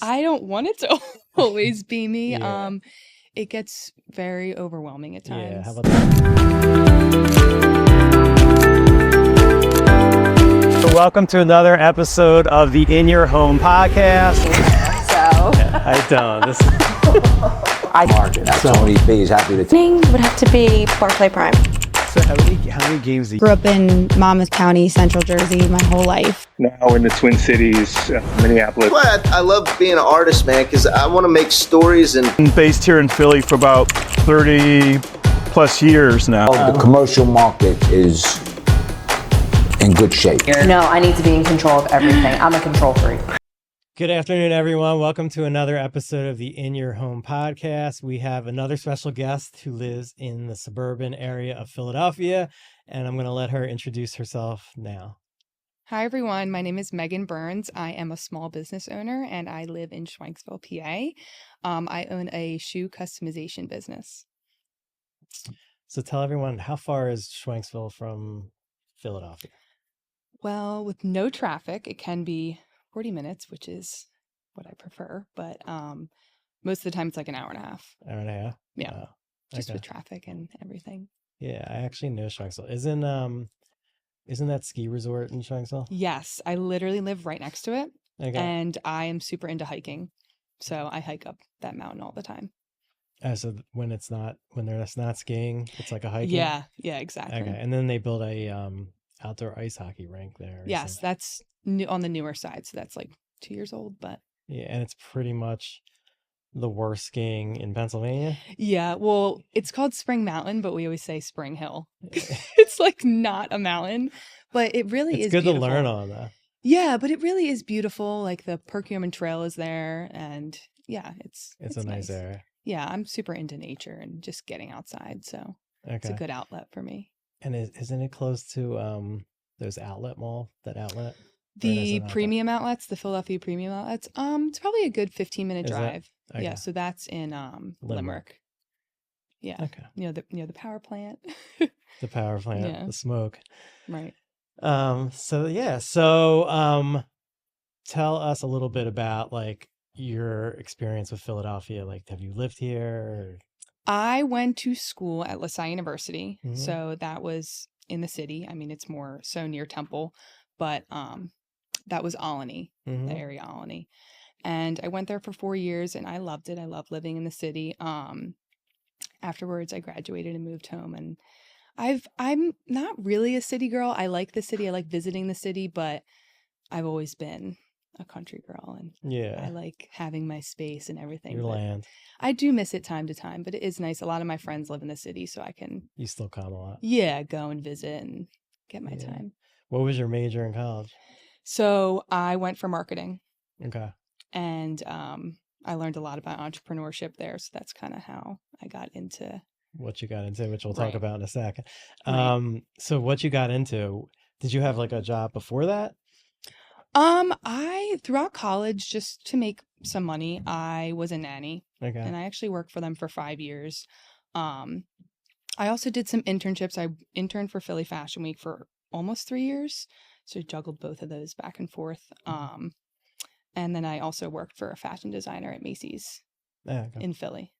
I don't want it to always be me. Yeah. It gets very overwhelming at times. Yeah, how about that? So welcome to another episode of the In Your Home podcast. I don't. I market. That's so many fees. Happy to. Would have to be Barclay Prime. So how many games? Grew up in Monmouth County, Central Jersey, my whole life. Now in the Twin Cities, Minneapolis. Well, I love being an artist, man, because I want to make stories. And I'm based here in Philly for about 30 plus years now. The commercial market is in good shape. No, I need to be in control of everything. I'm a control freak. Good afternoon, everyone. Welcome to another episode of the In Your Home podcast. We have another special guest who lives in the suburban area of Philadelphia, and I'm going to let her introduce herself now. Hi, everyone. My name is Meghan Burns. I am a small business owner, and I live in Schwenksville, PA. I own a shoe customization business. So tell everyone, how far is Schwenksville from Philadelphia? Well, with no traffic, it can be 40 minutes, which is what I prefer. But most of the time, it's like an hour and a half. Hour and a half? Yeah. Oh, just okay. with traffic and everything. Yeah, I actually know Schwenksville. Isn't that ski resort in Schwenksville? Yes, I literally live right next to it. Okay. And I am super into hiking. So I hike up that mountain all the time. So when they're not skiing, it's like a hiking? Yeah, exactly. Okay. And then they build a outdoor ice hockey rink there. Yes, that's on the newer side. So that's like 2 years old, but yeah, and it's pretty much the worst skiing in Pennsylvania. Yeah, well, it's called Spring Mountain, but we always say Spring Hill. It's like not a mountain, but it really is good beautiful. To learn on though. Yeah, but it really is beautiful. Like the Perkiomen Trail is there, and yeah, it's a nice area. Yeah, I'm super into nature and just getting outside, so it's a good outlet for me. And isn't it close to those outlet mall? That outlet? The premium outlets, the Philadelphia premium outlets. It's probably a good 15-minute drive. Okay. Yeah, so that's in Limerick. Yeah. Okay. The power plant. The power plant, Yeah. the smoke. Right. So tell us a little bit about like your experience with Philadelphia. Like, have you lived here? I went to school at LaSalle University, Mm-hmm. so that was in the city. I mean, it's more so near Temple, but that was Olney, Mm-hmm. the area Olney. And I went there for 4 years, and I loved it. I loved living in the city. Afterwards, I graduated and moved home, and I'm not really a city girl. I like the city. I like visiting the city, but I've always been a country girl, and Yeah, I like having my space and everything. your land. I do miss it time to time, but it is nice. A lot of my friends live in the city, so I can You still come a lot. go and visit and get my time. What was your major in college? So I went for marketing, Okay. and I learned a lot about entrepreneurship there. So that's kind of how I got into What you got into, which we'll talk Right. about in a second. Right. So what you got into, did you have like a job before that? I throughout college, just to make some money, I was a nanny, Okay. and I actually worked for them for 5 years. I also did some internships. I interned for Philly Fashion Week for almost 3 years, so juggled both of those back and forth. And then I also worked for a fashion designer at Macy's Yeah, okay. in Philly.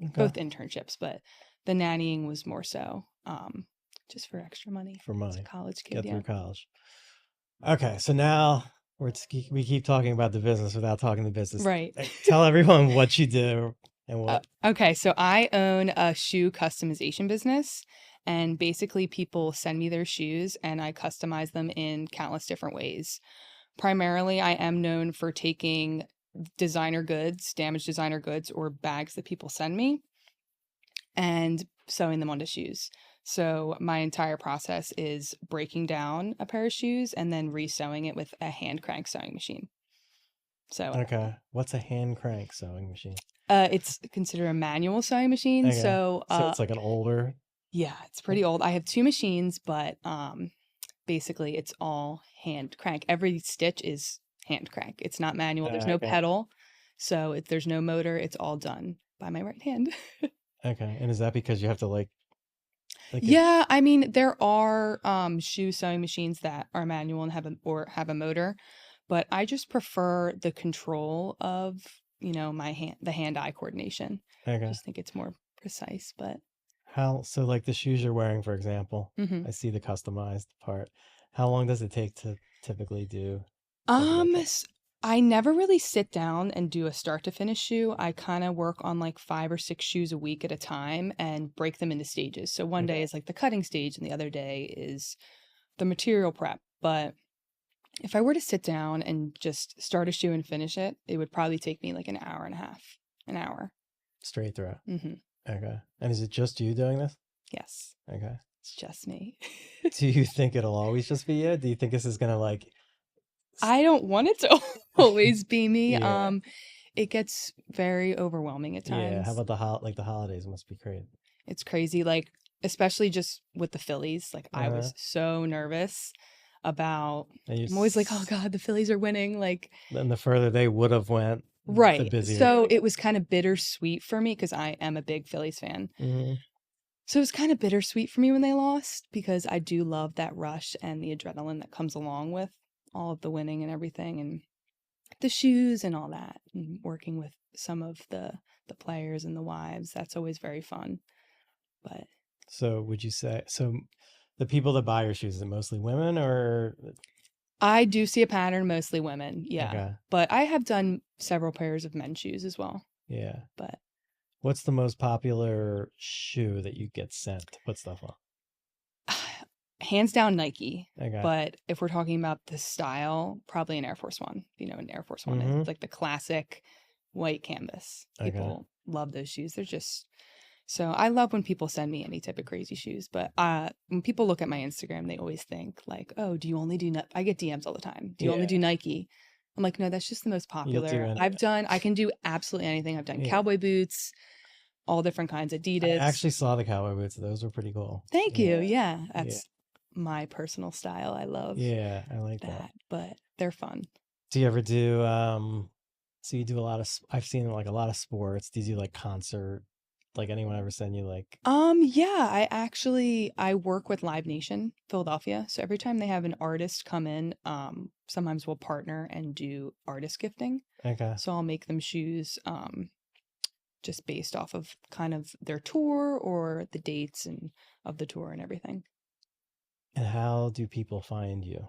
Okay. Both internships, but the nannying was more so just for extra money. For As money. a college kid, Get yeah. through college. Okay, so now we keep talking about the business without talking the business. Right. Tell everyone what you do and what. Okay, so I own a shoe customization business, and basically people send me their shoes and I customize them in countless different ways. Primarily, I am known for taking designer goods, damaged designer goods, or bags that people send me and sewing them onto shoes. So my entire process is breaking down a pair of shoes and then resewing it with a hand crank sewing machine. So Okay, what's a hand crank sewing machine? it's considered a manual sewing machine. Okay. So So it's like an older. yeah, it's pretty old. I have 2 machines, but basically it's all hand crank. Every stitch is hand crank. It's not manual. There's no Okay. pedal. So there's no motor. It's all done by my right hand. Okay, and is that because you have to like Yeah, I mean, there are shoe sewing machines that are manual and have a motor, but I just prefer the control of, the hand-eye coordination. I Okay. just think it's more precise, but So like the shoes you're wearing, for example, mhm. I see the customized part. How long does it take to typically do something like that? I never really sit down and do a start to finish shoe. I kind of work on like 5 or 6 shoes a week at a time and break them into stages. So one day Okay. is like the cutting stage and the other day is the material prep. But if I were to sit down and just start a shoe and finish it, it would probably take me like an hour and a half, an hour. Straight through. Hmm. Okay. And is it just you doing this? Yes, Okay. it's just me. Do you think it'll always just be you? Do you think this is gonna like I don't want it to always be me. Yeah. It gets very overwhelming at Yeah. How times. about the holidays must be great. It's crazy, like, especially just with the Phillies. Like, I Uh-huh. was so nervous about And you I'm always like, "Oh s- god, the Phillies are winning." Like, then the further they would have went, the right. busier. So it was kind of bittersweet for me because I am a big Phillies fan. Mhm. So it was kind of bittersweet for me when they lost because I do love that rush and the adrenaline that comes along with all of the winning and everything and the shoes and all that. And working with some of the players and the wives, that's always very fun. But So would you say the people that buy your shoes, is it mostly women or I do see a pattern, mostly women, yeah. okay. But I have done several pairs of men's shoes as well. Yeah. But What's the most popular shoe that you get sent to put stuff on? hands down Nike. Okay. But if we're talking about the style, probably an Air Force One. An Air Force One is Mhm. like the classic white canvas. Okay. People love those shoes. They're just so I love when people send me any type of crazy shoes. But when people look at my Instagram, they always think like, "Oh, do you only do?" I get DMs all the time. Do you only Yeah. do Nike? I'm like, no, that's just the most You'll do popular. I can do absolutely anything. I've done Yeah. cowboy boots, all different kinds, I Adidas. actually saw the cowboy boots. Those were pretty cool. Thank you. Yeah. Yeah, that's my personal style. I love Yeah, I like that. that, but they're fun. Do you ever do so you do a lot of I've seen like a lot of sports. Do you do like concert? Like anyone ever send you like Yeah, I work with Live Nation Philadelphia. So every time they have an artist come in, sometimes we'll partner and do artist gifting. okay. So I'll make them shoes, just based off of kind of their tour or the dates and of the tour and everything. And how do people find you?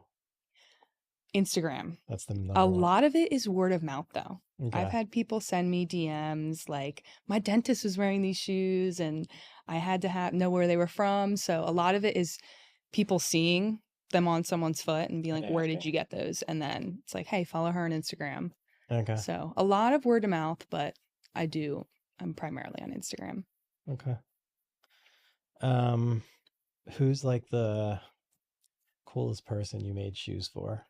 Instagram. That's the number A one. lot of it is word of mouth though. Okay. I've had people send me DMs like my dentist was wearing these shoes and I had to know where they were from. So a lot of it is people seeing them on someone's foot and being like, Yeah. where did you get those? And then it's like, hey, follow her on Instagram. Okay. So a lot of word of mouth, but I'm primarily on Instagram. Okay. Who's like the coolest person you made shoes for?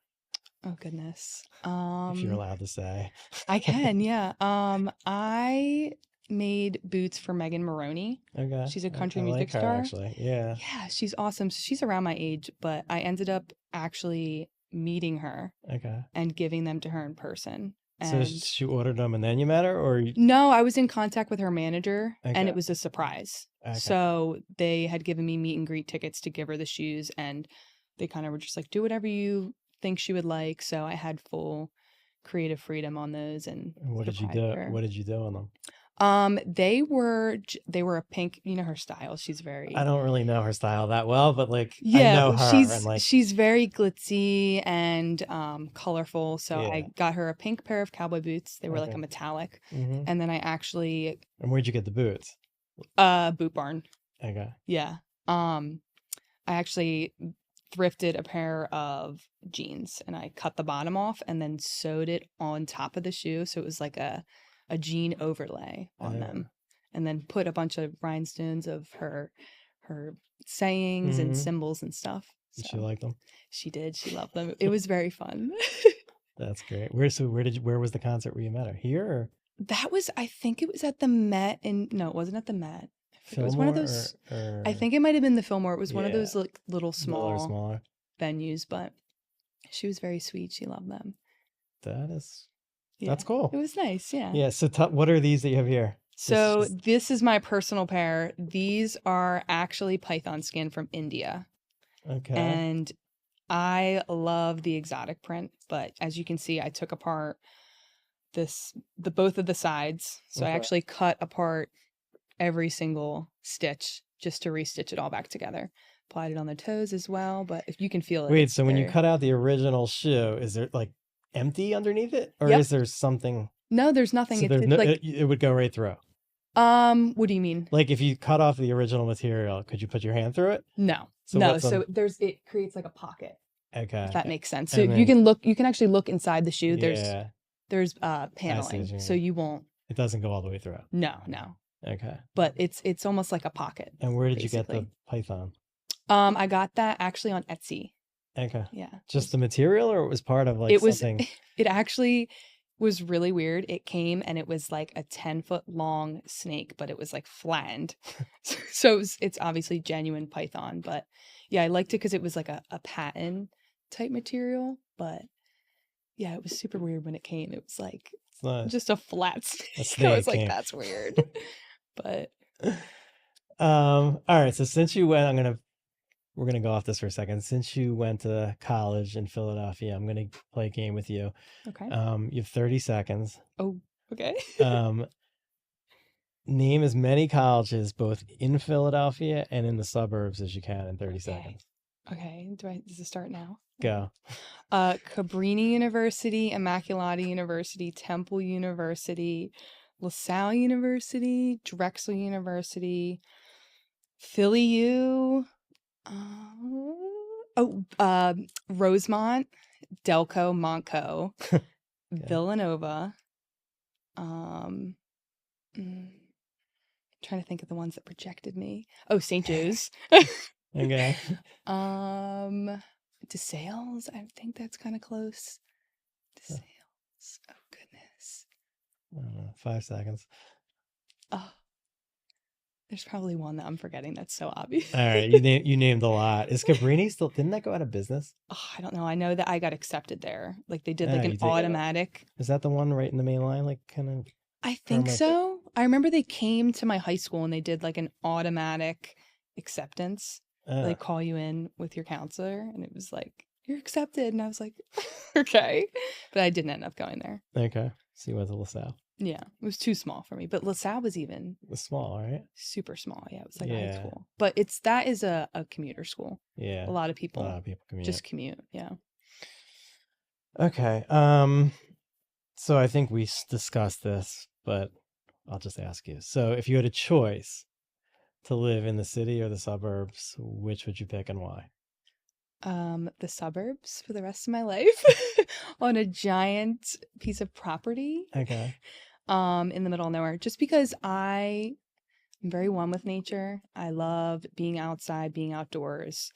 Oh goodness. If you're allowed to say. I can, yeah. I made boots for Meghan Maroney. Okay. She's a country I music like her, star. actually. Yeah. Yeah, she's awesome. So she's around my age, but I ended up actually meeting her Okay. and giving them to her in person. So And she ordered them and then you met her, or no, I was in contact with her manager and Okay. it was a surprise. Okay. So they had given me meet and greet tickets to give her the shoes and they kind of were just like, do whatever you think she would like. So I had full creative freedom on those and what did you surprised do? her. What did you do on them? They were a pink, her style. She's very I don't really know her style that well, but like I yeah, know her and like she's very glitzy and colorful. So Yeah. I got her a pink pair of cowboy boots. They were like Okay. a metallic. Mhm. And then I actually And where'd you get the boots? Boot Barn. Okay. Yeah. I actually thrifted a pair of jeans and I cut the bottom off and then sewed it on top of the shoe. So it was like a jean overlay on them. And then put a bunch of rhinestones of her sayings and Mhm. symbols and stuff. Did So she like them? she did. She loved them. It was very fun. That's great. Where was the concert where you met her? Here or I think it was at the Met no, it wasn't at the Met. It was one of Fillmore those, or I think it might have been the Fillmore. It was one of Yeah. those like little a little small smaller? venues, but she was very sweet. She loved them. That's Yeah. cool. It was nice. Yeah. Yeah. So what are these that you have here? So just- this is my personal pair. These are actually python skin from India. Okay. And I love the exotic print, but as you can see, I took apart both of the sides. So I Okay. actually cut apart every single stitch just to restitch it all back together. Applied it on the toes as well, but if you can feel it. Wait, it's so when you very- cut out the original shoe, is there like empty underneath it, or Yep. is there something? No, there's nothing. So It's, there's it's no, like it would go right through. what do you mean? Like if you cut off the original material, could you put your hand through it? No. So no, what's so on- it creates like a pocket. Okay. If that makes sense. So And you then- can actually look inside the shoe. Yeah, There's what paneling. you So mean. you won't. it doesn't go all the way through. No. Okay. But it's almost like a pocket. And where did you get the basically. python? I got that actually on Etsy. Okay. Yeah. Just the material, or it was part of like it was something? it actually was really weird. It came and it was like a 10-foot long snake, but it was like flattened. So it's obviously genuine python, but yeah, I liked it because it was like a patent type material, but yeah, it was super weird when it came. It was like It's not. just a flat snake. I snake was like, came. that's weird. But All right. So since you went, we're gonna go off this for a second. Since you went to college in Philadelphia, I'm gonna play a game with you. okay. You have 30 seconds. Oh, okay. Name as many colleges both in Philadelphia and in the suburbs as you can in 30 Okay. seconds. Okay. Does it start now? Go. Cabrini University, Immaculata University, Temple University, LaSalle University, Drexel University, Philly U, Rosemont, Delco, Montco, Villanova. Trying to think of the ones that projected me. Oh, St. Joe's. Okay. DeSales. I think that's kind of close. DeSales. Oh goodness. I don't know, 5 seconds. Oh, there's probably one that I'm forgetting. That's so obvious. All right, you named a lot. Is Cabrini still? Didn't that go out of business? Oh, I don't know. I know that I got accepted there. Like they did Ah, like you an did? automatic. Is that the one right in the main line? Like kind of. I think Permit. so. I remember they came to my high school and they did like an automatic acceptance. They call you in with your counselor and it was like, you're accepted. And I was like, okay. But I didn't end up going there. Okay. So you went to LaSalle. Yeah. It was too small for me. But LaSalle was even It's small, right? super small. Yeah. It was like a high Yeah. school. But that is a commuter school. Yeah. A lot of people A lot of people commute. just commute. Yeah. Okay. So I think we discussed this, but I'll just ask you. So if you had a choice to live in the city or the suburbs, which would you pick and why? The suburbs for the rest of my life on a giant piece of property Okay. in the middle of nowhere, just because I'm very one with nature. I love being outside, being outdoors.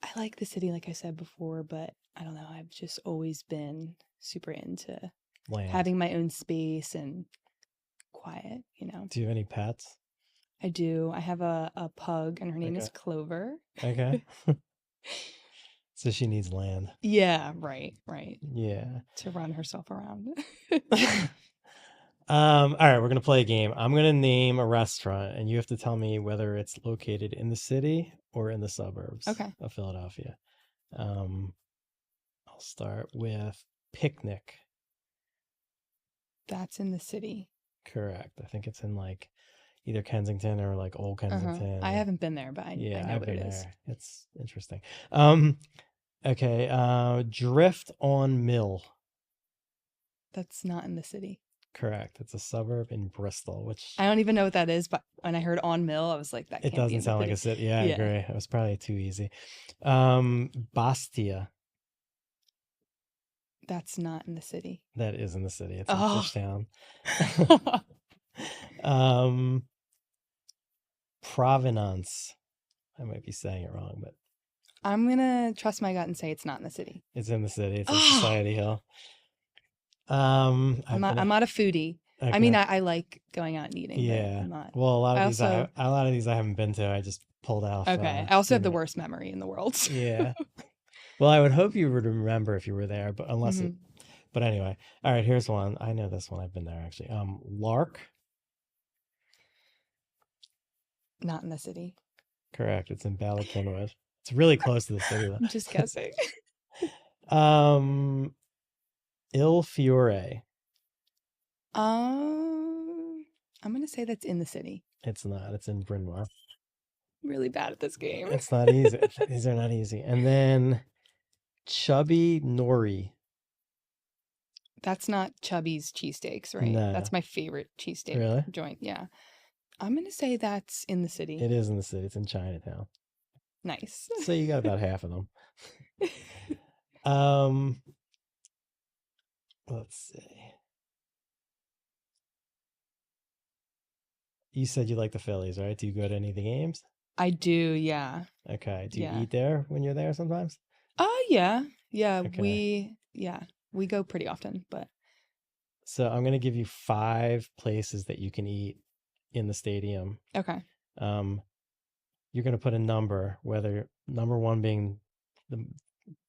I like the city, like I said before, but I don't know. I've just always been super into Land. having my own space and quiet, Do you have any pets? I do. I have a pug and her name is Okay. Clover. Okay. So she needs land. Yeah, right. Yeah. To run herself around. All right, we're gonna play a game. I'm gonna name a restaurant, and you have to tell me whether it's located in the city or in the suburbs Okay. of Philadelphia. I'll start with Picnic. That's in the city. Correct. I think it's in like either Kensington or like Old Kensington. I haven't been there, but I Yeah, know I've what been it is. there. It's interesting. Okay. Drift on Mill. That's not in the city. Correct. It's a suburb in Bristol, which I don't even know what that is, but when I heard on Mill, I was like, that it can't be doesn't in the sound like a city. city. Yeah, I Yeah. agree. It was probably too easy. Bastia. That's not in the city. That is in the city. It's in Oh. Fishtown. Provenance. I might be saying it wrong, but I'm gonna trust my gut and say it's not in the city. it's in the city. It's in Oh. Society Hill. I'm not a foodie. I mean, okay. I like going out and eating. But Yeah. I'm not. Well, a lot I of these, also- a lot of these I haven't been to. I just pulled off. Okay. I also have the doing it. worst memory in the world. so- Yeah. Well, I would hope you would remember if you were there, but unless it. Mhm. But anyway, all right. Here's one. I know this one. I've been there actually. Lark. Not in the city. Correct. It's in Ballard Kenwood. It's really close to the city though. I'm just guessing. Il Fiore. I'm gonna say that's in the city. It's not. It's in Bryn Mawr. I'm really bad at this game. It's not easy. These are not easy. And then Chubby Nori. That's not Chubby's cheesesteaks, right? No. That's my favorite cheesesteak Really? joint. Yeah. I'm gonna say that's in the city. It is in the city. It's in Chinatown. Nice. So you got about half of them. Let's see. You said you like the Phillies, right? Do you go to any of the games? I do, yeah. Okay. Do you Yeah. eat there when you're there sometimes? Yeah. Yeah. Okay. We go pretty often, but So I'm going to give you 5 places that you can eat in the stadium. okay. You're going to put a number, whether number 1 being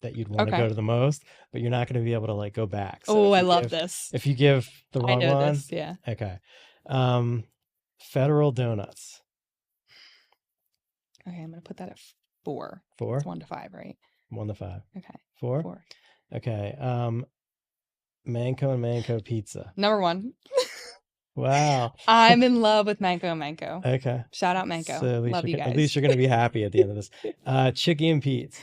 that you'd want to Okay. go to the most, but you're not going to be able to like go back. So Oh, if I you love give- this. If you give the I wrong know one, this, yeah. okay. Federal Donuts. Okay, I'm gonna put that at 4. 4? It's 1 to 5, right? 1 to 5. Okay. 4? 4. Okay. Manco and Manco Pizza. Number 1. Wow. I'm in love with Manco and Manco. Okay. Shout out Manco. So at least Love you guys. At least you're going to be happy at the end of this. Chicky and Pete's.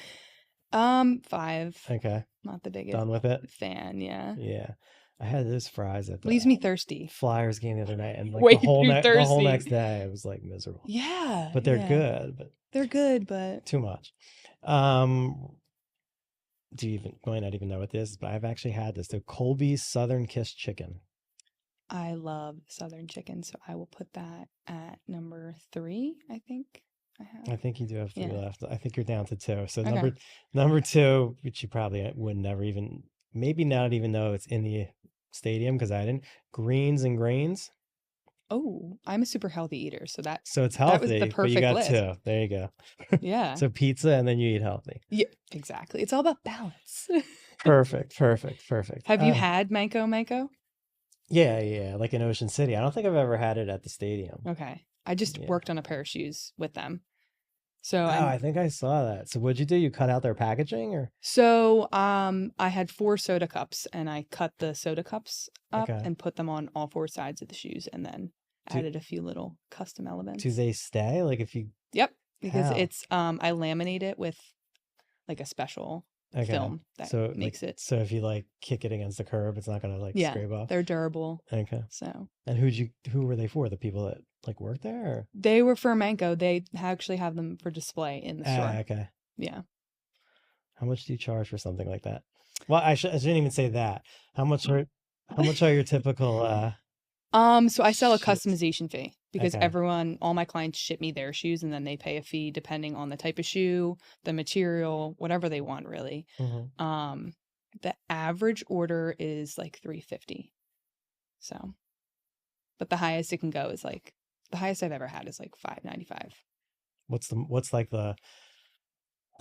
5. Okay. Not the biggest Done with it? fan, yeah. Yeah. I had those fries at the Leaves me thirsty. Flyers game the other night, and like Way the whole too the whole thirsty. next day it was like miserable. Yeah. But they're yeah. good, but They're good, but too much. Do you might not even know what this is, but I've actually had this. So Colby's Southern Kiss Chicken. I love Southern chicken, so I will put that at number 3, I think. I I have. think you do have 3 Yeah. left. I think you're down to 2. So Okay. number 2, which you probably would never even, maybe not even know it's in the stadium because I didn't. Greens and Grains. Oh, I'm a super healthy eater, so that So it's That was healthy, the but you perfect got list. 2. There you go. yeah. So pizza and then you eat healthy. Yeah, exactly. It's all about balance. Perfect. Have you had Manco Manco? Yeah, like in Ocean City. I don't think I've ever had it at the stadium. Okay. I just Yeah. worked on a pair of shoes with them. So Oh, I think I saw that. So what'd you do? You cut out their packaging or? I had 4 soda cups and I cut the soda cups up Okay. and put them on all 4 sides of the shoes and then Do- added a few little custom elements. Do they stay? Like if you, Yep, because How? it's I laminate it with like a special okay. film that So makes like, it. So if you like kick it against the curb, it's not gonna like Yeah, scrape off. they're durable. Okay. So And who were they for? The people that like work there? Or? they were for Manco. They actually have them for display in the store. Okay. Yeah. How much do you charge for something like that? Well, I shouldn't even say that. How much are your typical? So I sell a Shoes. customization fee because Okay. all my clients ship me their shoes and then they pay a fee depending on the type of shoe, the material, whatever they want really. Mhm. The average order is like $350. So, but the highest it can go is like the highest I've ever had is like $595. What's like the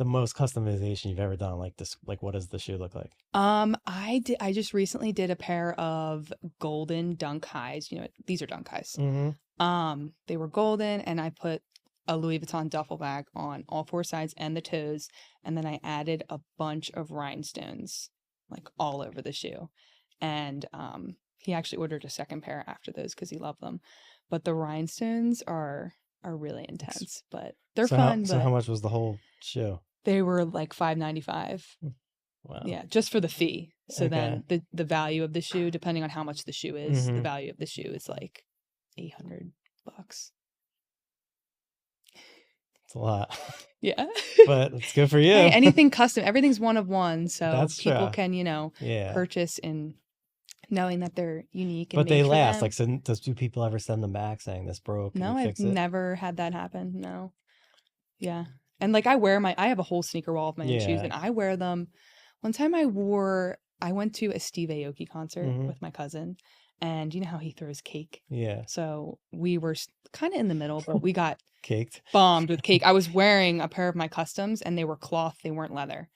most customization you've ever done? Like this, like what does the shoe look like? I just recently did a pair of golden Dunk highs. You know, these are Dunk highs. Mm-hmm. They were golden and I put a Louis Vuitton duffel bag on all 4 sides and the toes. And then I added a bunch of rhinestones like all over the shoe. And, he actually ordered a second pair after those because he loved them. But the rhinestones are really intense, but they're fun. So but how much was the whole shoe? they were like $595. Wow. Yeah, just for the fee. So Okay. then the value of the shoe, depending on how much the shoe is, the Mhm. value of the shoe is like $800. It's a lot, Yeah. but it's good for you. Hey, anything custom, everything's one of one, so That's people true. can, Yeah. purchase in knowing that they're unique and But they made for last. them. Like, so do people ever send them back saying this broke? Can No, you I've fix it? never had that happen. No. Yeah. And like I have a whole sneaker wall of my own shoes Yeah. and I wear them. One time I went to a Steve Aoki concert Mhm. with my cousin and you know how he throws cake? Yeah. So we were kind of in the middle, but we got Caked. bombed with cake. I was wearing a pair of my customs and they were cloth, they weren't leather.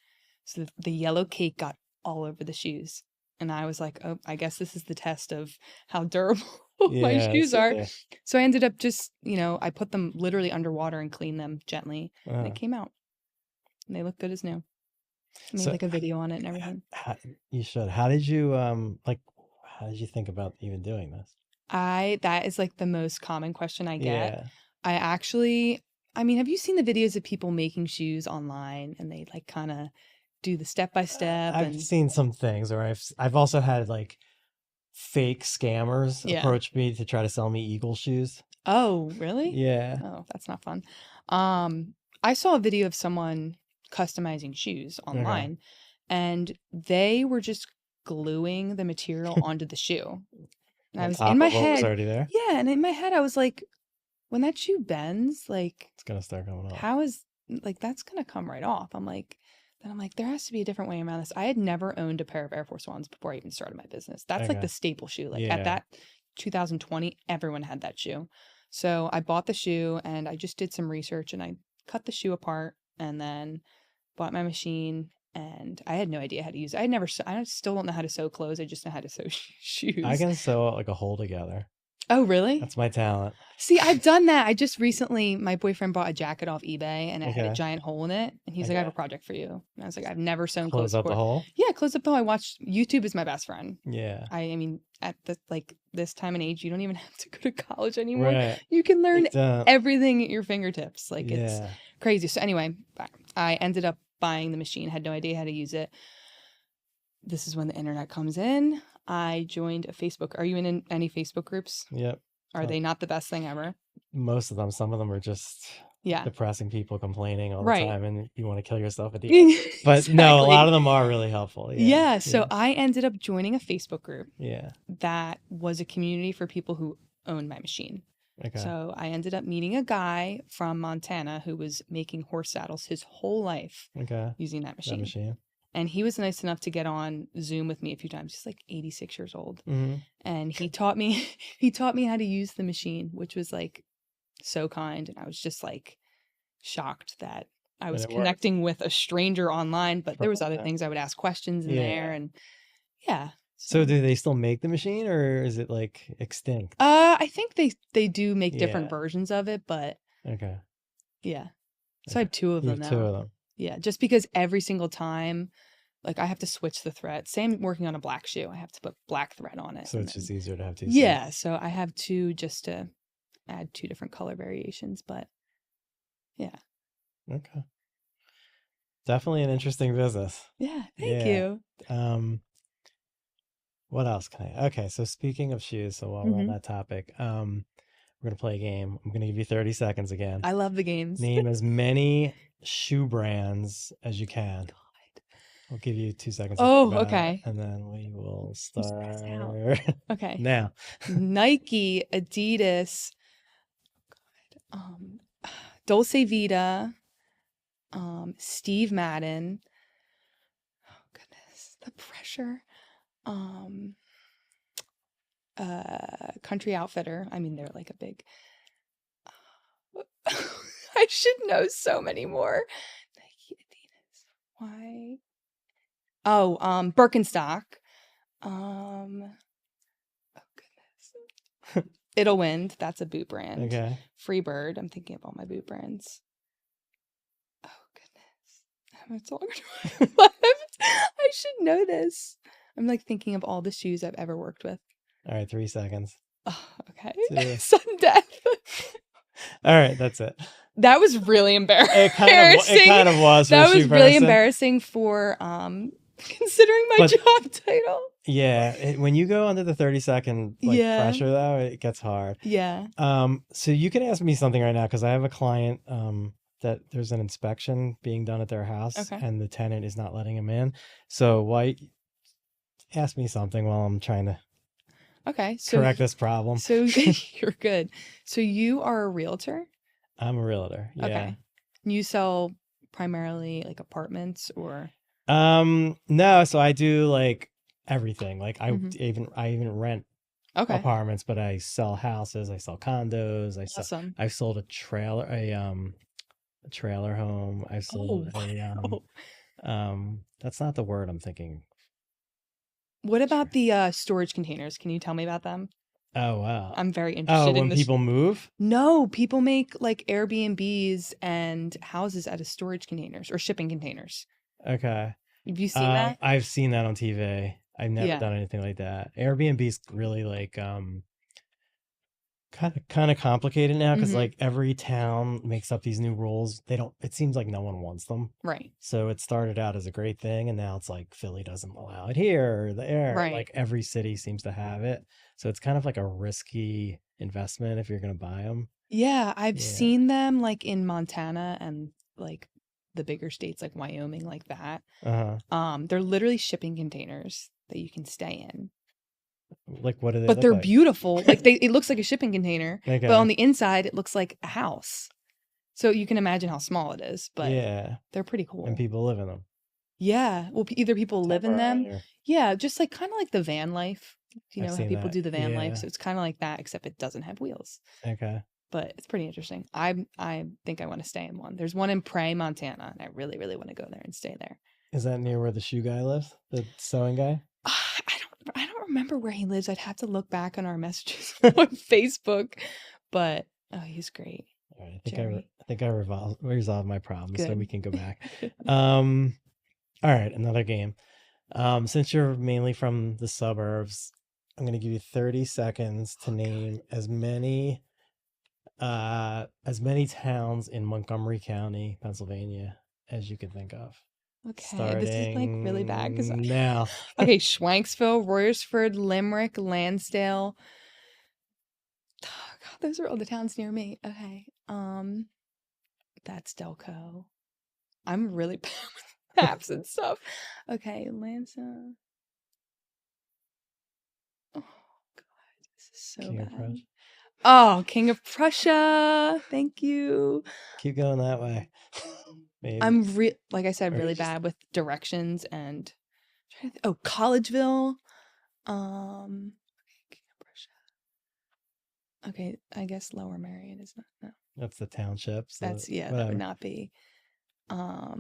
So the yellow cake got all over the shoes. And I was like, oh, I guess this is the test of how durable my Yeah, shoes so are. they- So I ended up just, I put them literally underwater and cleaned them gently and uh, it came out. and they look good as new. I made So like a video on it and everything. you should. How did you how did you think about even doing this? That is like the most common question I get. Yeah. I mean, have you seen the videos of people making shoes online and they like kind of do the step by step I've and seen some things, or I've also had like fake scammers yeah. approach me to try to sell me Eagle shoes. Oh, really? Yeah. Oh, that's not fun. I saw a video of someone customizing shoes Okay. online and they were just gluing the material onto the shoe. And I On was top in my of what was head, already there. yeah, and in my head I was like, when that shoe bends, like It's gonna start coming off. how is like that's gonna come right off. I'm like, there has to be a different way around this. I had never owned a pair of Air Force Ones before I even started my business. That's like Okay. the staple shoe. Like Yeah. at that 2020, everyone had that shoe. So I bought the shoe and I just did some research and I cut the shoe apart and then bought my machine and I had no idea how to use it. I still don't know how to sew clothes. I just know how to sew shoes. I can sew like a hole together. Oh, really? That's my talent. See, I've done that. I just recently, my boyfriend bought a jacket off eBay and it had a Okay. giant hole in it. And he's like, I have a Okay. project for you. And I was like, I've never sewn Close clothes up the before. hole. Yeah, close up the hole. I watched YouTube is my best friend. Yeah. I mean, at the like this time and age, you don't even have to go to college anymore. Right. You can learn It don't. everything at your fingertips. Like it's Yeah. crazy. So anyway, I ended up buying the machine, had no idea how to use it. This is when the internet comes in. I joined a Facebook. Are you in any Facebook groups? Yep. Are Oh. they not the best thing ever? Most of them. Some of them are just Yeah. depressing people complaining all the Right. time, and you want to kill yourself at the end. But no, a Exactly. lot of them are really helpful. Yeah. Yeah. So I ended up joining a Facebook group Yeah. that was a community for people who owned my machine. Okay. So I ended up meeting a guy from Montana who was making horse saddles his whole life Okay. using that That machine. machine. And he was nice enough to get on Zoom with me a few times. He's like 86 years old. Hmm. And he taught me he taught me how to use the machine, which was like so kind. And I was just like shocked that I was it worked. connecting with a stranger online, but there was other Yeah. things I would ask questions in Yeah. there and yeah. So do they still make the machine, or is it like extinct? I think they do make different Yeah. versions of it, but Okay. yeah. So I have two of You them have now. two of them. Yeah, just because every single time, like I have to switch the thread. Same working on a black shoe, I have to put black thread on it. So and it's just then- easier to have two. yeah. So I have two just to add two different color variations, but yeah, Okay. Definitely an interesting business. yeah. Thank Yeah. you. What else can I? Okay, so speaking of shoes, so while we're on Mhm. that topic, we're gonna play a game. I'm gonna give you 30 seconds again. I love the games. Name as many shoe brands as you can. God. I'll give you 2 seconds. to Oh, think about it, okay. and then we will stressed out. start Okay. now. Nike, Adidas, Dolce Vita, Steve Madden. Oh goodness, the pressure. Country Outfitter. I mean, they're like a big. I should know so many more. Nike, Adidas. Why? Oh, Birkenstock. Oh goodness. It'll Wind. That's a boot brand. Okay. Freebird. I'm thinking of all my boot brands. Oh goodness. How much longer do I have left? I should know this. I'm like thinking of all the shoes I've ever worked with. All right, 3 seconds. Oh, okay. Two. Sudden death. All right, that's it. That was really embarrassing. It kind of was. For a That shoe was really person. embarrassing for considering my But- job title. Yeah, when you go under the 30-second Yeah. pressure, though, it gets hard. Yeah. So you can ask me something right now because I have a client that there's an inspection being done at their house, Okay. and the tenant is not letting him in. So why ask me something while I'm trying to Okay. So correct this problem? So you're good. So you are a realtor? I'm a realtor. Yeah. Okay. You sell primarily like apartments or No, so I do like everything. Like I Mhm. even rent okay. apartments, but I sell houses, I sell condos, Awesome. I've sold a trailer home. I've sold wow. that's not the word I'm thinking. What about the storage containers? Can you tell me about them? Oh, wow. I'm very Oh, interested in when this. people move? No, people make like Airbnbs and houses out of storage containers or shipping containers. Okay. Have you seen that? I've seen that on TV. I've never Yeah. done anything like that. Airbnb's really like kind of complicated now because Mhm. like every town makes up these new rules. They don't. It seems like no one wants them. Right. So it started out as a great thing, and now it's like Philly doesn't allow it here or there. Right. Like every city seems to have it. So it's kind of like a risky investment if you're gonna buy them. Yeah, I've Yeah. seen them like in Montana and like the bigger states like Wyoming, like that. They're literally shipping containers that you can stay in. Like what do they But look they're like? beautiful. Like it looks like a shipping container, Okay. but on the inside it looks like a house. So you can imagine how small it is, but Yeah, they're pretty cool. and people live in them. Yeah. Well, either people live in them. Temporary or- Yeah, just like kind of like the van life. You I've know how seen people that. do the van Yeah. life. So it's kind of like that, except it doesn't have wheels. Okay. But it's pretty interesting. I think I want to stay in one. There's one in Prey, Montana, and I really, really want to go there and stay there. Is that near where the shoe guy lives? The sewing guy? I don't remember where he lives. I'd have to look back on our messages on Facebook. But he's great. All right, Jerry. I think I resolved my problem, so Good. we can go back. All right, another game. Since you're mainly from the suburbs, I'm going to give you 30 seconds to name as many towns in Montgomery County, Pennsylvania, as you can think of. Okay, this is like really bad because now. okay, Schwanksville, Royersford, Limerick, Lansdale. Oh, God, those are all the towns near me. Okay, that's Delco. I'm really bad with maps and stuff. Okay, Lansdale. Oh God, this is so King of bad. Prussia. Oh, King of Prussia. Thank you. Keep going that way. Maybe. I'm like I said, Or really just- bad with directions and oh, Collegeville. King of Prussia. Okay, I guess Lower Merion is not. No, That's the township. So that's that whatever. would not be. All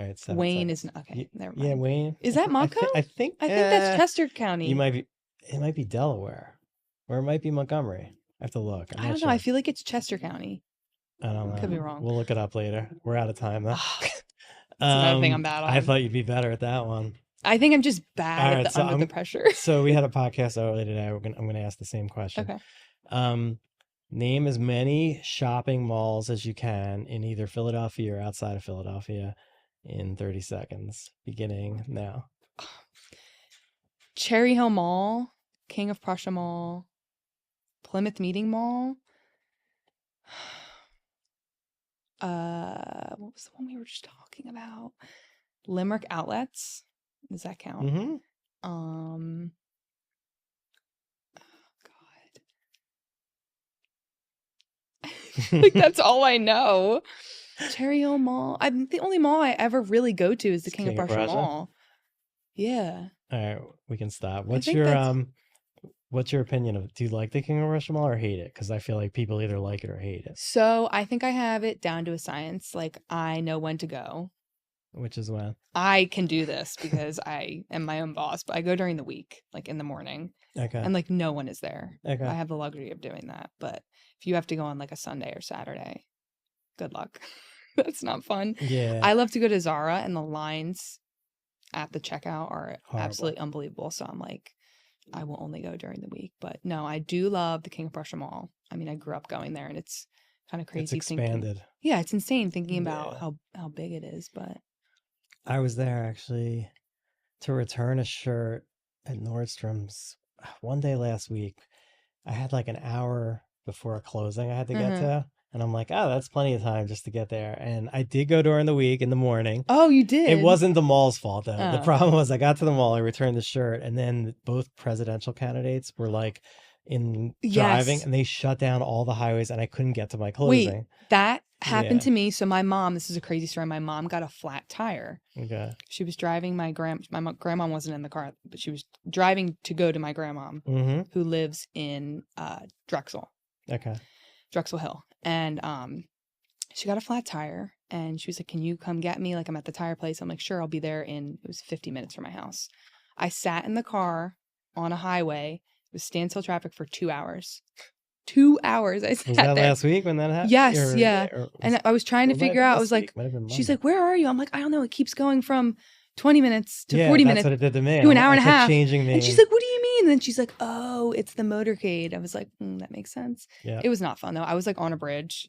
right, 7 Wayne seconds. isn't okay. Never mind. Yeah, Wayne. Is that Monco? I think that's Chester County. It might be Delaware, or it might be Montgomery. I have to look. I'm I not don't sure. know. I feel like it's Chester County. I don't know. Could be wrong. We'll look it up later. We're out of time though. That's another thing I'm bad on. I thought you'd be better at that one. I think I'm just bad All at right, the so under the pressure. So we had a podcast earlier today. I'm gonna ask the same question. Okay. Name as many shopping malls as you can in either Philadelphia or outside of Philadelphia in 30 seconds, beginning now. Cherry Hill Mall, King of Prussia Mall, Plymouth Meeting Mall. What was the one we were just talking about? Limerick Outlets. Does that count? Mm-hmm. Oh God. Like that's all I know. Cherry Hill Mall. The only mall I ever really go to is the King of Prussia Mall. Yeah. All right, we can stop. What's your opinion of it? Do you like the King of Prussia Mall or hate it? Because I feel like people either like it or hate it. So I think I have it down to a science. Like I know when to go. Which is when? I can do this because I am my own boss, but I go during the week, like in the morning. Okay. And like no one is there. Okay. I have the luxury of doing that. But if you have to go on like a Sunday or Saturday, good luck. That's not fun. Yeah. I love to go to Zara and the lines at the checkout are Horrible. absolutely unbelievable. So I'm like, I will only go during the week. But no, I do love the King of Prussia Mall. I mean, I grew up going there and it's kind of crazy. It's expanded. Yeah, it's insane thinking about Yeah. how big it is. But I was there actually to return a shirt at Nordstrom's one day last week. I had like an hour before closing I had to get to. And I'm like, oh, that's plenty of time just to get there. And I did go during the week in the morning. Oh, you did? It wasn't the mall's fault, though. The Oh. problem was I got to the mall, I returned the shirt, and then both presidential candidates were like driving, Yes. and they shut down all the highways, and I couldn't get to my closing. Wait, that happened Yeah. to me. So my mom, this is a crazy story. My mom got a flat tire. Okay. She was driving my grandma wasn't in the car, but she was driving to go to my grandma Mm-hmm. who lives in Drexel Hill. And she got a flat tire and she was like, can you come get me? Like I'm at the tire place. I'm like, sure, I'll be there it was 50 minutes from my house. I sat in the car on a highway. It was standstill traffic for 2 hours. 2 hours I sat Was that there. last week when that happened? Yes, yeah. And I was trying to it might have figure been out, I this was week, like, might have been she's Monday. like, where are you? I'm like, I don't know. It keeps going from 20 minutes to Yeah, 40 that's minutes what it did to me. to an hour I and a kept half. changing And she's the. like, what do you mean? And then she's like, oh, it's the motorcade. I was like, that makes sense. Yeah. It was not fun though. I was like on a bridge.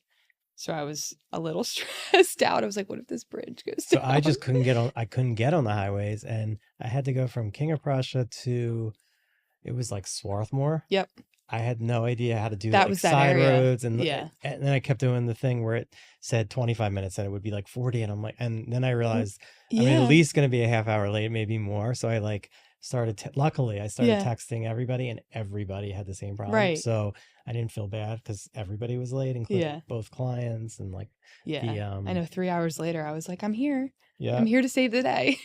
So I was a little stressed out. I was like, what if this bridge goes So down? I just couldn't get on. I couldn't get on the highways, and I had to go from King of Prussia to. It was like Swarthmore. Yep. I had no idea how to do That like was that side area. roads, and Yeah. and then I kept doing the thing where it said 25 minutes and it would be like 40, and I'm like, and then I realized I'm Yeah. at least going to be a half hour late, maybe more. So I like started. Luckily, I started Yeah. texting everybody, and everybody had the same problem. Right. So I didn't feel bad because everybody was late, including Yeah. both clients and like Yeah. I know 3 hours later, I was like, I'm here. Yeah. I'm here to save the day.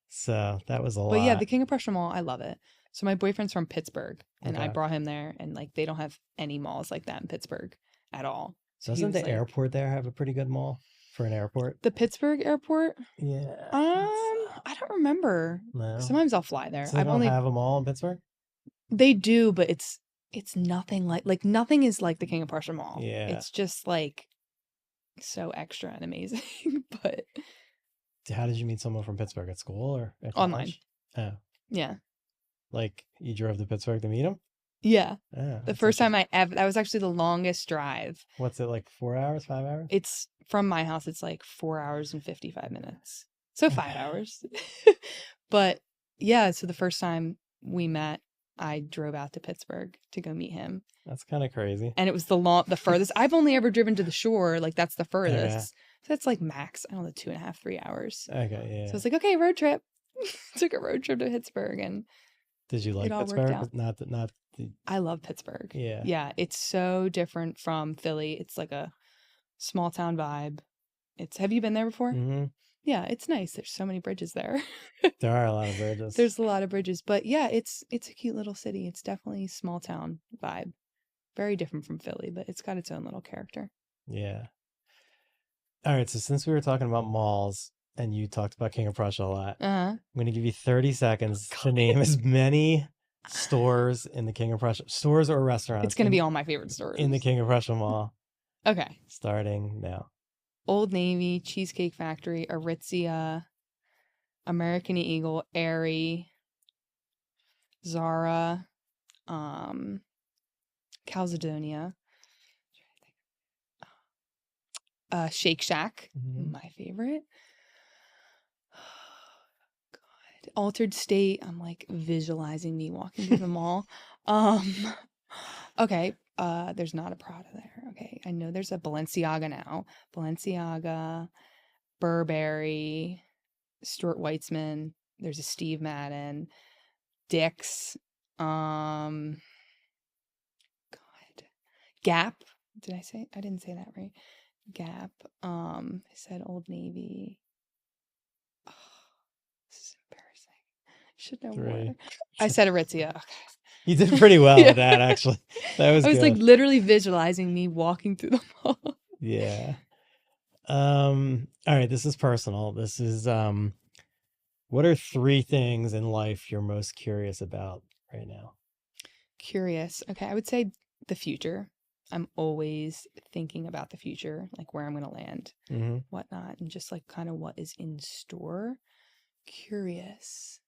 So that was a lot. But yeah, the King of Prussia Mall, I love it. So my boyfriend's from Pittsburgh, and I Okay. brought him there, and like they don't have any malls like that in Pittsburgh at all. So he Doesn't was the like, airport there have a pretty good mall for an airport? the Pittsburgh airport? Yeah. I don't remember. No. Sometimes I'll fly there. So they I've don't only have a mall in Pittsburgh? they do, but it's nothing like nothing is like the King of Prussia Mall. Yeah. It's just like so extra and amazing. But How did you meet someone from Pittsburgh at school or at online. college? Oh, Yeah. like you drove to Pittsburgh to meet him? Yeah. Oh, The that's first time interesting. that was actually the longest drive. What's it like? 4 hours? 5 hours? It's from my house, it's like 4 hours and 55 minutes. So 5 Okay. hours. But yeah, so the first time we met, I drove out to Pittsburgh to go meet him. That's kind of crazy. And it was the furthest. I've only ever driven to the shore. Like that's the Okay. furthest. So that's like max, I don't know, 2.5, 3 hours. Okay, yeah. So it's like, okay, road trip. Took a road trip to Pittsburgh, and Did you like all worked Pittsburgh? out. Not the. I love Pittsburgh. Yeah. Yeah, it's so different from Philly. It's like a small town vibe. Have you been there before? Hmm. Yeah, it's nice. There's so many bridges there. There are a lot of bridges. There's a lot of bridges, but yeah, it's a cute little city. It's definitely small town vibe. Very different from Philly, but it's got its own little character. Yeah. All right. So since we were talking about malls and you talked about King of Prussia a lot, Uh-huh. I'm going to give you 30 seconds to name as many stores in the King of Prussia, stores or restaurants. It's going to be all my favorite stores. in the King of Prussia Mall, Okay. starting now. Old Navy, Cheesecake Factory, Aritzia, American Eagle, Aerie, Zara, Calzedonia, Shake Shack, Mhm. my favorite. God, Altered State. I'm like visualizing me walking through the mall. Okay. There's not a Prada there. Okay, I know there's a Balenciaga now. Balenciaga, Burberry, Stuart Weitzman. There's a Steve Madden, Dick's. God, Gap. Did I say? I didn't say that right. Gap. I said Old Navy. Oh, this is embarrassing. I should know 3. more. I said Aritzia. Okay. You did pretty well Yeah. with that, actually. That was I was good. like literally visualizing me walking through the mall. Yeah. All right, this is personal. This is what are 3 things in life you're most curious about right now? Curious. Okay, I would say the future. I'm always thinking about the future, like where I'm going to land, Mm-hmm. whatnot, and just like kind of what is in store. Curious.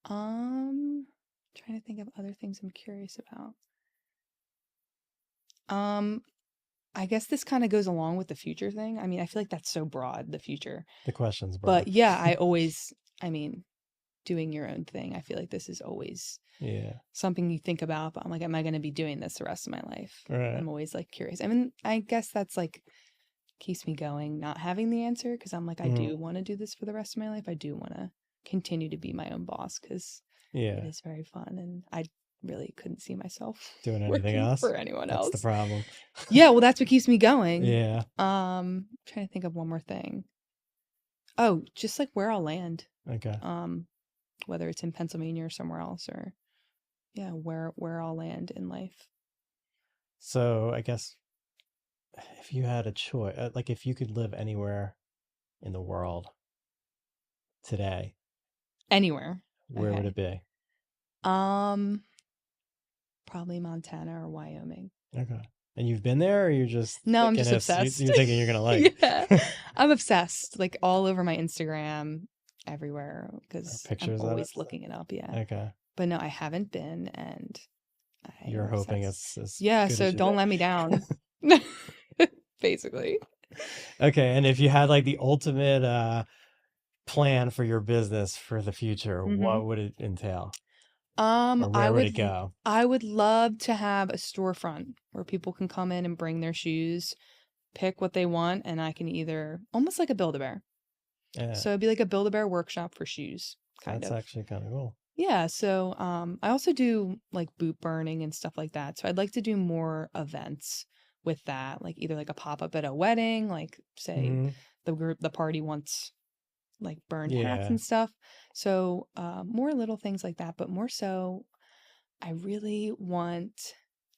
Trying to think of other things I'm curious about. I guess this kind of goes along with the future thing. I mean, I feel like that's so broad, the future. The question's But broad. yeah, I mean, doing your own thing. I feel like this is always Yeah. something you think about, but I'm like, am I going to be doing this the rest of my life? Right. I'm always like curious. I mean, I guess that's like keeps me going, not having the answer, because I'm like, I do want to do this for the rest of my life. I do want to continue to be my own boss because Yeah. it is very fun, and I really couldn't see myself Doing anything working else? for anyone That's else. the problem. Yeah, well, that's what keeps me going. Yeah. Trying to think of one more thing. Oh, just like where I'll land. Okay. Whether it's in Pennsylvania or somewhere else, or yeah, where I'll land in life. So I guess if you had a choice, like if you could live anywhere in the world today, Anywhere. Where would Okay. it be? Probably Montana or Wyoming. Okay. And you've been there, or you're just No, I'm thinking just obsessed. you're thinking you're gonna like Yeah. I'm obsessed. Like all over my Instagram, everywhere, or because I'm pictures of it? always looking it up. Yeah. Okay. But no, I haven't been, and I You're am hoping obsessed. it's as Yeah, good so as you don't think. let me down. Basically. Okay, and if you had like the ultimate plan for your business for the future, hmm what would it entail? Or I where would would it go? I would love to have a storefront where people can come in and bring their shoes, pick what they want, and I can either almost like a Build-A-Bear. Yeah, So it'd be like a Build-A-Bear workshop for shoes, kind that's of. actually kind of cool. Yeah, so I also do like boot burning and stuff like that. So I'd like to do more events with that, like either like a pop-up at a wedding, like say Hmm. the party wants like burned hats Yeah, and stuff. So more little things like that, but more so I really want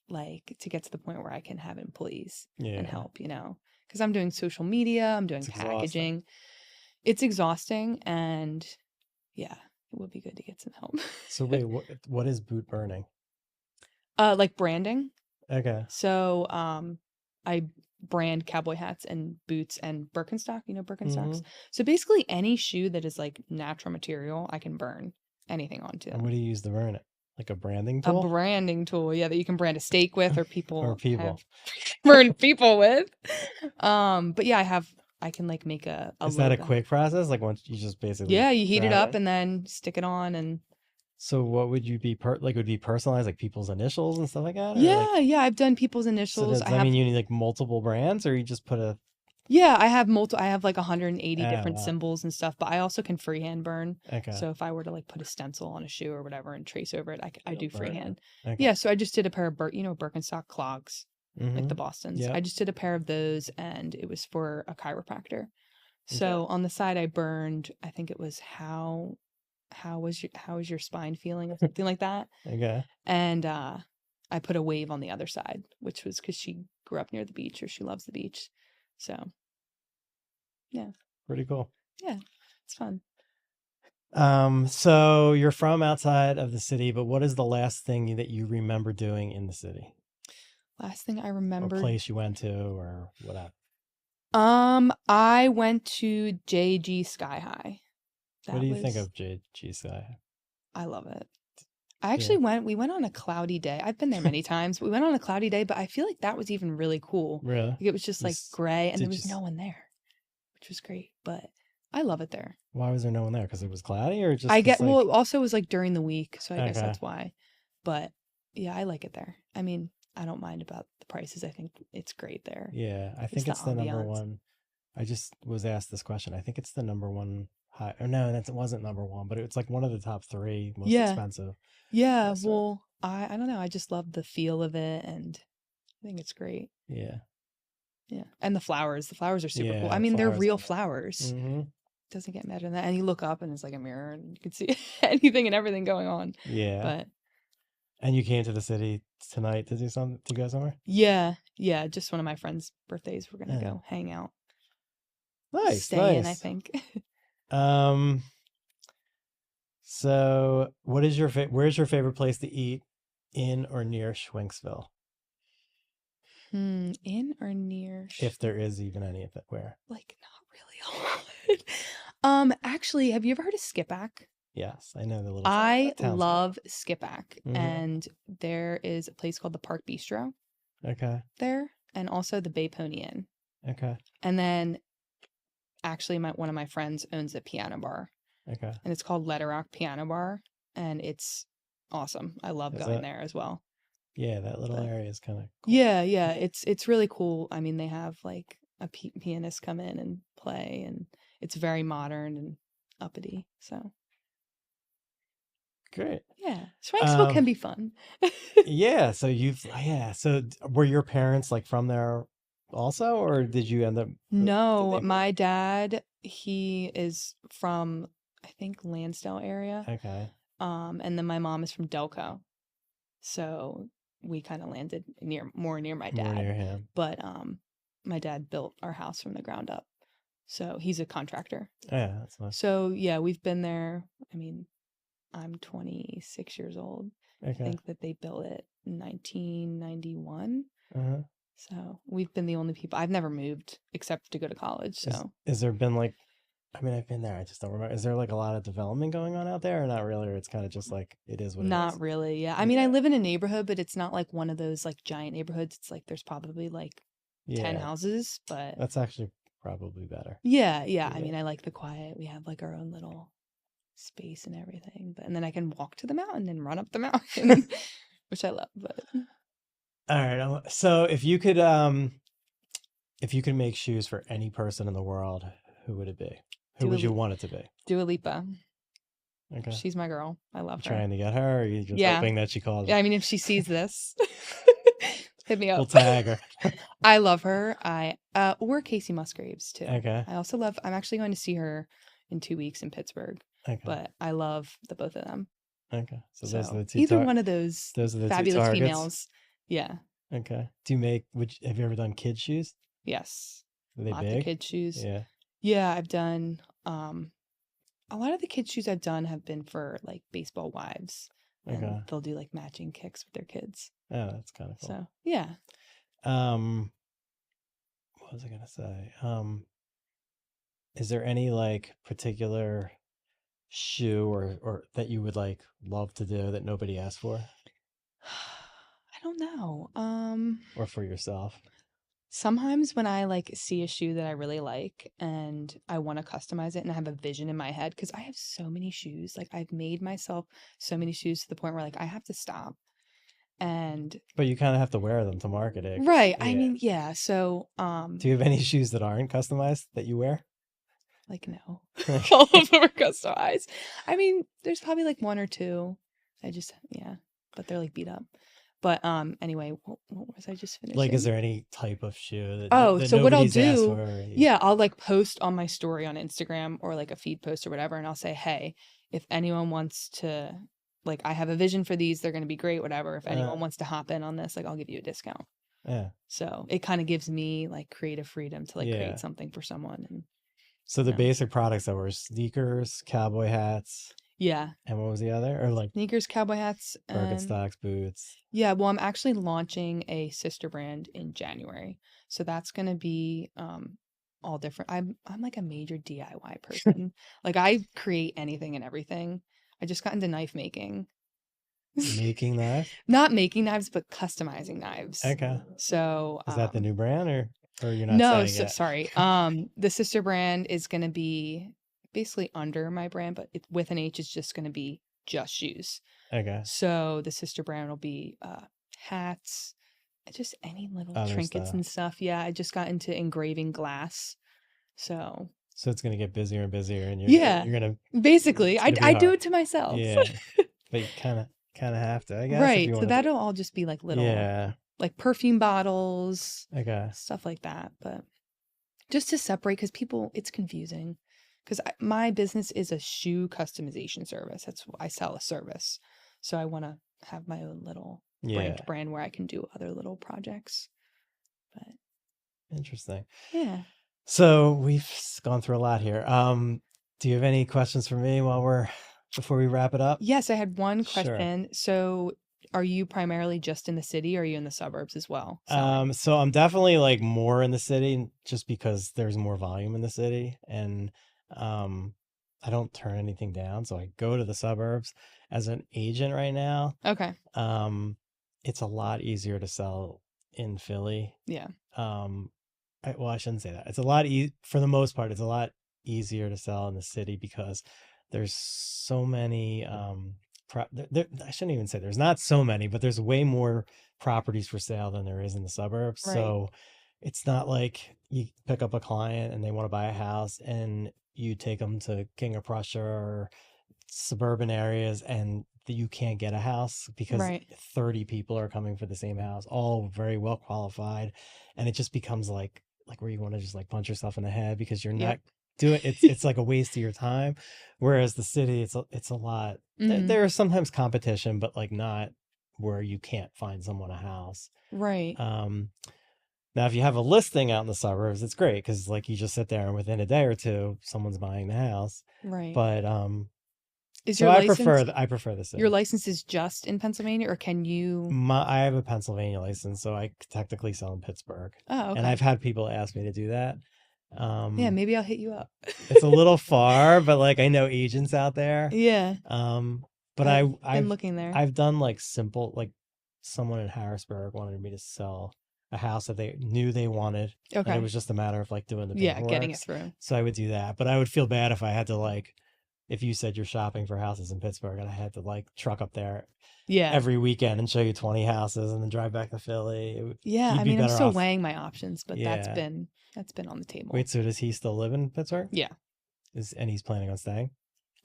like to get to the point where I can have employees and yeah, help, because I'm doing social media, I'm doing it's exhausting. packaging. It's exhausting and yeah, it would be good to get some help. So wait, what is boot burning? Like branding. Okay. So I brand cowboy hats and boots and Birkenstock, Birkenstocks. Hmm. So basically any shoe that is like natural material, I can burn anything onto And what them. do you use to burn it? Like a branding A tool? branding tool, yeah, that you can brand a steak with or Or people people? have burned people with. But yeah, I can like make a Is that a logo. quick process? Like once you just basically Yeah, you heat it grab up it? and then stick it on and So what would you be like? Would be personalized, like people's initials and stuff like that, or like? yeah, I've done people's So initials. does that mean you need like multiple brands, or you just put a? Yeah, I have like 180 Oh different wow. symbols and stuff, but I also can freehand burn. Okay. So if I were to like put a stencil on a shoe or whatever and trace over it, I It'll do burn it. freehand. Okay. Yeah, so I just did a pair of Birkenstock clogs, like the Mm-hmm. Bostons. Yep. I just did a pair of those and it was for a chiropractor. Okay. So on the side I burned, I think it was how is your spine feeling or something like that. Okay. And I put a wave on the other side, which was because she grew up near the beach or she loves the beach. So yeah. Pretty cool. Yeah, it's fun. So you're from outside of the city, but what is the last thing that you remember doing in the city? Last thing I Or remembered. place you went to, or whatever? I went to JG Sky High. What do you think of JGSI? I love it. I actually we went on a cloudy day. I've been there many times. We went on a cloudy day, but I feel like that was even really cool. Really? Like, it was just like Was- gray and there did was you no one there, which was great. But I love it there. Why was there no one there? Because it was cloudy, or just? I 'cause, get like, well, it also was like during the week, so I guess Okay. that's why. But yeah, I like it there. I mean, I don't mind about the prices. I think it's great there. Yeah, I think the it's the number ambiance. one. I just was asked this question. I think it's the number one high. Or no, it wasn't number one, but it's like one of the top 3 most Yeah. expensive. Yeah, restaurant. well, I don't know. I just love the feel of it, and I think it's great. Yeah. Yeah, and the flowers. The flowers are super cool. Yeah, I the mean, they're flowers real are nice. flowers. Mm-hmm. Doesn't get better than that. And you look up, and it's like a mirror, and you can see anything and everything going on. Yeah. But And you came to the city tonight to do something, to go somewhere? yeah, just one of my friends' birthdays. We're gonna Yeah. go hang out, Nice, stay in. I nice. think. So what is where's your favorite place to eat in or near Schwenksville? In or near? If there is even any of it, where? Like not really a lot. Actually, have you ever heard of Skipback? Yes, I know the little I town. love Skipback, Mhm. and there is a place called the Park Bistro Okay. there, and also the Bay Pony Inn. Okay. And then, actually, one of my friends owns a piano bar, Okay. and it's called Letter Rock Piano Bar, and it's awesome. I love Is going that- there as well. Yeah, that little But- area is kind of cool. Yeah, it's really cool. I mean, they have like a pianist come in and play, and it's very modern and uppity. So Great. yeah, Schwanksville Um, can be fun. Yeah. So were your parents like from there also, or did you end up? No, did they- my dad, he is from, I think, Lansdale area. Okay. And then my mom is from Delco. So we kind of landed more near my More dad. near him. But my dad built our house from the ground up. So he's a contractor. Yeah, that's nice. So yeah, we've been there. I mean, I'm 26 years old. I Okay. think that they built it in 1991. Uh-huh. So we've been the only people. I've never moved except to go to college. So Is there been like, I mean, I've been there. I just don't remember. Is there like a lot of development going on out there, or not really? Or it's kind of just like it is what it is. not really. Yeah. I mean, I live in a neighborhood, but it's not like one of those like giant neighborhoods. It's like there's probably like 10 Yeah, houses, but that's actually probably better. yeah. I Yeah. mean, I like the quiet. We have like our own little space and everything. But and then I can walk to the mountain and run up the mountain, which I love. But All right. So if you could make shoes for any person in the world, who would it be? Who Dua would you Lipa. want it to be? Dua Lipa. Okay. She's my girl. I love her. Trying to get her, or are you just Yeah. hoping that she calls Yeah, you? I mean, if she sees this, hit me We'll up. tag her. I love her. Or Casey Musgraves too. Okay. I also love. I'm actually going to see her in 2 weeks in Pittsburgh. Okay. But I love the both of them. Okay. So those are the two. Either one of those Those are the two fabulous targets. females. Yeah. Okay. Have you ever done kids shoes? Yes. Are they Lots of big? kids shoes. Yeah. Yeah, I've done. A lot of the kids shoes I've done have been for like baseball wives, and Okay. they'll do like matching kicks with their kids. Oh, that's kind of cool. So yeah. What was I gonna say? Is there any like particular shoe or that you would like love to do that nobody asked for, I don't know. or for yourself? Sometimes when I like see a shoe that I really like and I want to customize it and I have a vision in my head, because I have so many shoes. Like I've made myself so many shoes to the point where like I have to stop. And But you kind of have to wear them to market it. right. I Yeah. mean, yeah. So Do you have any shoes that aren't customized that you wear? like no. All of them are customized. I mean, there's probably like one or two. But they're like beat up. But anyway, what was I just finishing? Like, is there any type of shoe that Oh, that so what I'll nobody's asked do, for? yeah, I'll like post on my story on Instagram or like a feed post or whatever, and I'll say, hey, if anyone wants to, like, I have a vision for these, they're going to be great, whatever. If anyone wants to hop in on this, like, I'll give you a discount. Yeah. So it kind of gives me like creative freedom to like Yeah. create something for someone. And So the Yeah. basic products that were sneakers, cowboy hats, yeah, and what was the other? Or like sneakers, cowboy hats, and Birkenstocks, boots. yeah, well, I'm actually launching a sister brand in January. So that's going to be all different. I'm like a major DIY person. Like I create anything and everything. I just got into knife making. Making that? Not making knives, but customizing knives. Okay. So Is that the new brand, or you're not no, saying so, yet? sorry. The sister brand is going to be basically under my brand, but with an H, it's just going to be just shoes. Okay. So the sister brand will be hats, just any little Other trinkets stuff. and stuff. Yeah, I just got into engraving glass. So So it's gonna get busier and busier, and Yeah. you're gonna basically, It's I gonna be do hard. it to myself. yeah. But you kind of have to, I guess. if Right. you So wanna do- that'll all just be like little, Yeah. like perfume bottles, Okay. stuff like that. But just to separate, because people, it's confusing. Because my business is a shoe customization service. I sell a service. So I want to have my own little Yeah. brand where I can do other little projects. But Interesting. yeah. So we've gone through a lot here. Do you have any questions for me before we wrap it up? Yes, I had one Sure. question. So are you primarily just in the city or are you in the suburbs as well? selling? So I'm definitely like more in the city just because there's more volume in the city, and I don't turn anything down, so I go to the suburbs as an agent right now. Okay. It's a lot easier to sell in Philly. Yeah. I shouldn't say that. It's a lot for the most part. It's a lot easier to sell in the city because there's so many. I shouldn't even say there's not so many, but there's way more properties for sale than there is in the suburbs. Right. So it's not like you pick up a client and they want to buy a house and you take them to King of Prussia or suburban areas and you can't get a house because Right. 30 people are coming for the same house, all very well qualified, and it just becomes like where you want to just like punch yourself in the head because you're Yep. not doing it's like a waste of your time. Whereas the city, it's a lot. Mhm. There is sometimes competition, but like not where you can't find someone a house. Right. Now, if you have a listing out in the suburbs, it's great because like you just sit there and within a day or two, someone's buying the house. Right. But Is So your I license prefer the city. your license is just in Pennsylvania, or can you? I have a Pennsylvania license, so I technically sell in Pittsburgh. Oh, And okay. I've had people ask me to do that. Yeah, maybe I'll hit you up. It's a little far, but like I know agents out there. Yeah, But I've been I've looking there. I've done like simple, like someone in Harrisburg wanted me to sell a house that they knew they wanted. And Okay. it was just a matter of like doing the Yeah, paperwork. getting it through. So I would do that. But I would feel bad if I had to like, if you said you're shopping for houses in Pittsburgh and I had to like truck up there Yeah. every weekend and show you 20 houses and then drive back to Philly. Yeah, you'd I be mean, I'm better still off. weighing my options, but that's Yeah. been on the table. Wait, so does he still live in Pittsburgh? Yeah. And he's planning on staying?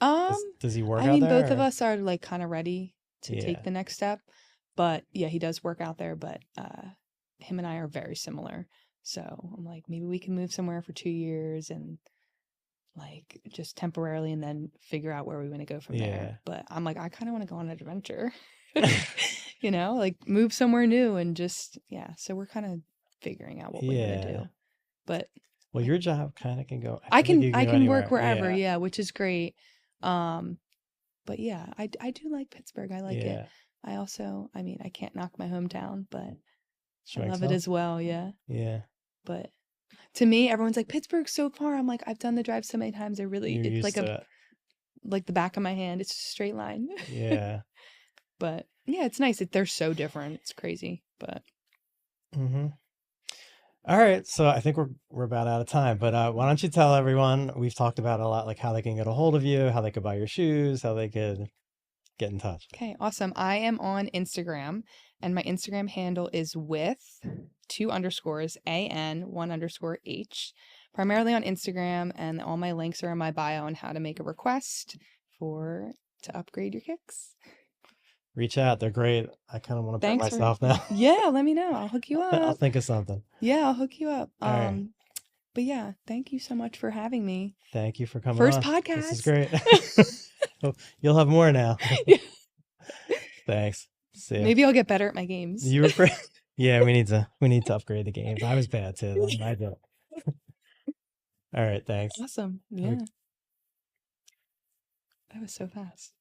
Um, Does he work I out mean, there? both of or- us are like kind of ready to Yeah. take the next step. But yeah, he does work out there, but him and I are very similar. So I'm like, maybe we can move somewhere for 2 years and like just temporarily and then figure out where we want to go from Yeah. there. But I'm like, I kind of want to go on an adventure, you know, like move somewhere new and just, yeah. So we're kind of figuring out what we're going to Yeah. do. But Well, your job kind of can go. I feel like you can go work anywhere. wherever, yeah, which is great. But yeah, I do like Pittsburgh. I like it. Yeah. I also, I mean, I can't knock my hometown, but I Strikes love it up. as well. Yeah. Yeah. But to me, everyone's like, Pittsburgh's so far. I'm like, I've done the drive so many times. You're It's used like to it. like the back of my hand. It's a straight line. Yeah. But yeah, it's nice. They're so different. It's crazy. But Mm-hmm. All right, so I think we're about out of time, but why don't you tell everyone, we've talked about a lot, like how they can get a hold of you, how they could buy your shoes, how they could get in touch. okay, awesome. I am on Instagram, and my Instagram handle is with 2 underscores, AN 1 underscore H, primarily on Instagram, and all my links are in my bio on how to make a request to upgrade your kicks. Reach out, they're great. I kind of want to put Thanks for- myself now. Yeah, let me know. I'll hook you I'll up. think of something. Yeah, I'll hook you up. All right. But yeah, thank you so much for having me. Thank you for coming First on. This is podcast. great. Oh, you'll have more now. Yeah. Thanks. See ya. Maybe I'll get better at my games. You were pretty. Yeah, we need to upgrade the games. I was bad too. I don't. All right, thanks. Awesome. Yeah. That was so fast.